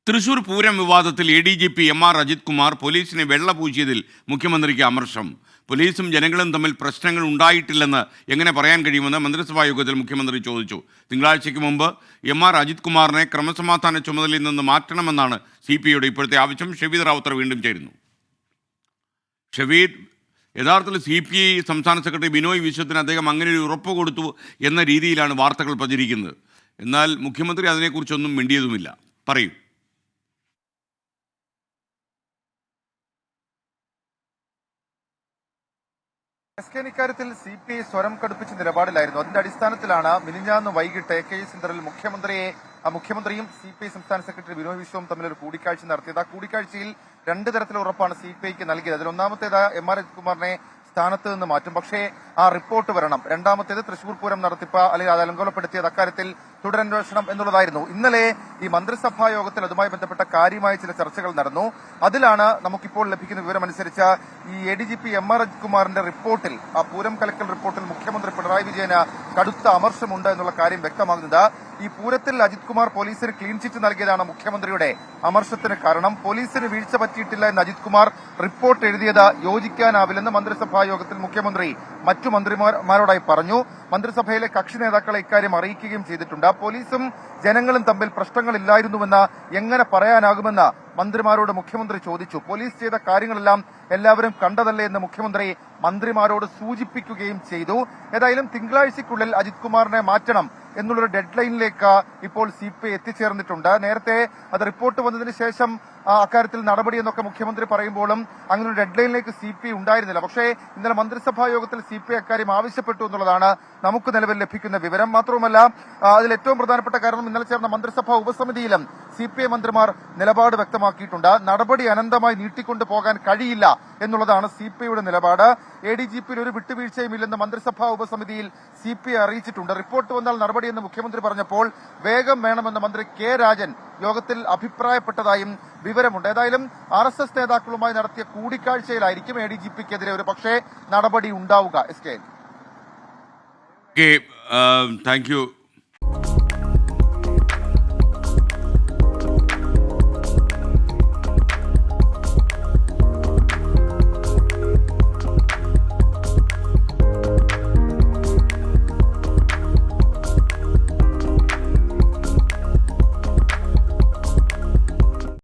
തൃശൂർ പൂരം വിവാദത്തിൽ ADGP MR Ajith Kumar പോലീസിനെ വെള്ളപൂശിയതിൽ മുഖ്യമന്ത്രിക്ക് അമർഷം. പോലീസും ജനങ്ങളും തമ്മിൽ പ്രശ്നങ്ങൾ ഉണ്ടായിട്ടില്ലെന്ന് എങ്ങനെ പറയാൻ കഴിയുമെന്ന് മന്ത്രിസഭാ യോഗത്തിൽ മുഖ്യമന്ത്രി ചോദിച്ചു. തിങ്കളാഴ്ചയ്ക്ക് മുമ്പ് MR അജിത് കുമാറിനെ ക്രമസമാധാന ചുമതലയിൽ നിന്ന് മാറ്റണമെന്നാണ് CPIയുടെ ഇപ്പോഴത്തെ ആവശ്യം. ഷെവീദ് റാവുത്തർ വീണ്ടും ചേരുന്നു. ഷെവീദ്, യഥാർത്ഥത്തിൽ CPI സംസ്ഥാന സെക്രട്ടറി ബിനോയ് വിശ്വത്തിന് അദ്ദേഹം അങ്ങനെ ഒരു ഉറപ്പ് കൊടുത്തു എന്ന രീതിയിലാണ് വാർത്തകൾ പ്രചരിക്കുന്നത്. എന്നാൽ മുഖ്യമന്ത്രി അതിനെക്കുറിച്ചൊന്നും മിണ്ടിയതുമില്ല. പറയൂ. ഇക്കാര്യത്തിൽ CPI സ്വരം കടുപ്പിച്ച നിലപാടിലായിരുന്നു. അതിന്റെ അടിസ്ഥാനത്തിലാണ് മിനിഞ്ഞാന്ന് വൈകിട്ട് AK സെന്ററിൽ മുഖ്യമന്ത്രിയും CPI സംസ്ഥാന സെക്രട്ടറി ബിനോയ് വിശ്വവും തമ്മിൽ ഒരു കൂടിക്കാഴ്ച നടത്തിയത്. ആ കൂടിക്കാഴ്ചയിൽ രണ്ട് തരത്തിലുള്ള ഉറപ്പാണ് CPIക്ക് നൽകിയത്. അതിൽ ഒന്നാമത്തേത് MR അജിത് കുമാറിനെ സ്ഥാനത്ത് നിന്ന് മാറ്റും, പക്ഷേ ആ റിപ്പോർട്ട് വരണം. രണ്ടാമത്തേത് തൃശൂർ പൂരം നടത്തിപ്പ് അല്ലെങ്കിൽ അത് അലങ്കോലപ്പെടുത്തിയത് അക്കാര്യത്തിൽ തുടരന്വേഷണം എന്നുള്ളതായിരുന്നു. ഇന്നലെ ഈ മന്ത്രിസഭാ യോഗത്തിൽ അതുമായി ബന്ധപ്പെട്ട കാര്യമായ ചില ചർച്ചകൾ നടന്നു. അതിലാണ് നമുക്കിപ്പോൾ ലഭിക്കുന്ന വിവരമനുസരിച്ച് ഈ ADGP MR അജിത് കുമാറിന്റെ റിപ്പോർട്ടിൽ, ആ പൂരം കലക്കൽ റിപ്പോർട്ടിൽ മുഖ്യമന്ത്രി പിണറായി വിജയന് കടുത്ത അമർഷമുണ്ട് എന്നുള്ള കാര്യം വ്യക്തമാകുന്നത്. ഈ പൂരത്തിൽ അജിത് കുമാർ പോലീസിന് ക്ലീൻ ചിറ്റ് നൽകിയതാണ് മുഖ്യമന്ത്രിയുടെ അമർഷത്തിന് കാരണം. പോലീസിന് വീഴ്ച പറ്റിയിട്ടില്ല എന്ന് അജിത് കുമാർ റിപ്പോർട്ട് എഴുതിയത് യോജിക്കാനാവില്ലെന്ന് മന്ത്രിസഭാ യോഗത്തിൽ മുഖ്യമന്ത്രി മറ്റു മന്ത്രിമാരോടായി പറഞ്ഞു. മന്ത്രിസഭയിലെ കക്ഷി നേതാക്കളെ ഇക്കാര്യം അറിയിക്കുകയും ചെയ്തിട്ടുണ്ട്. പോലീസും ജനങ്ങളും തമ്മിൽ പ്രശ്നങ്ങളില്ലായിരുന്നുവെന്ന് എങ്ങനെ പറയാനാകുമെന്ന് മന്ത്രിമാരോട് മുഖ്യമന്ത്രി ചോദിച്ചു. പോലീസ് ചെയ്ത കാര്യങ്ങളെല്ലാം എല്ലാവരും കണ്ടതല്ലേ എന്ന് മുഖ്യമന്ത്രി മന്ത്രിമാരോട് സൂചിപ്പിക്കുകയും ചെയ്തു. ഏതായാലും തിങ്കളാഴ്ചയ്ക്കുള്ളിൽ അജിത് കുമാറിനെ മാറ്റണം എന്നുള്ളൊരു ഡെഡ് ലൈനിലേക്ക് ഇപ്പോൾ CPI എത്തിച്ചേർന്നിട്ടുണ്ട്. നേരത്തെ അത് റിപ്പോർട്ട് വന്നതിന് ശേഷം അക്കാര്യത്തിൽ നടപടി എന്നൊക്കെ മുഖ്യമന്ത്രി പറയുമ്പോഴും അങ്ങനെ ഒരു ഡെഡ് ലൈനിലേക്ക് CPI ഉണ്ടായിരുന്നില്ല. പക്ഷേ ഇന്നലെ മന്ത്രിസഭാ യോഗത്തിൽ CPI അക്കാര്യം ആവശ്യപ്പെട്ടു എന്നുള്ളതാണ് നമുക്ക് നിലവിൽ ലഭിക്കുന്ന വിവരം. മാത്രവുമല്ല, അതിൽ ഏറ്റവും പ്രധാനപ്പെട്ട കാരണം ഇന്നലെ ചേർന്ന മന്ത്രിസഭാ ഉപസമിതിയിലും CPI മന്ത്രിമാർ നിലപാട് വ്യക്തമാക്കിയിട്ടുണ്ട്. നടപടി അനന്തമായി നീട്ടിക്കൊണ്ടു പോകാൻ കഴിയില്ല എന്നുള്ളതാണ് CPIയുടെ നിലപാട്. ADGPയിൽ ഒരു വിട്ടുവീഴ്ചയുമില്ലെന്ന് മന്ത്രിസഭാ ഉപസമിതിയിൽ CPI അറിയിച്ചിട്ടുണ്ട്. റിപ്പോർട്ട് വന്നാൽ നടപടിയെന്ന് മുഖ്യമന്ത്രി പറഞ്ഞപ്പോൾ വേഗം വേണമെന്ന് മന്ത്രി K രാജൻ യോഗത്തിൽ അഭിപ്രായപ്പെട്ടതായും വിവരമുണ്ട്. ഏതായാലും RSS നേതാക്കളുമായി നടത്തിയ കൂടിക്കാഴ്ചയിലായിരിക്കും ADGPക്കെതിരെ ഒരു പക്ഷേ നടപടി ഉണ്ടാവുക. Thank you.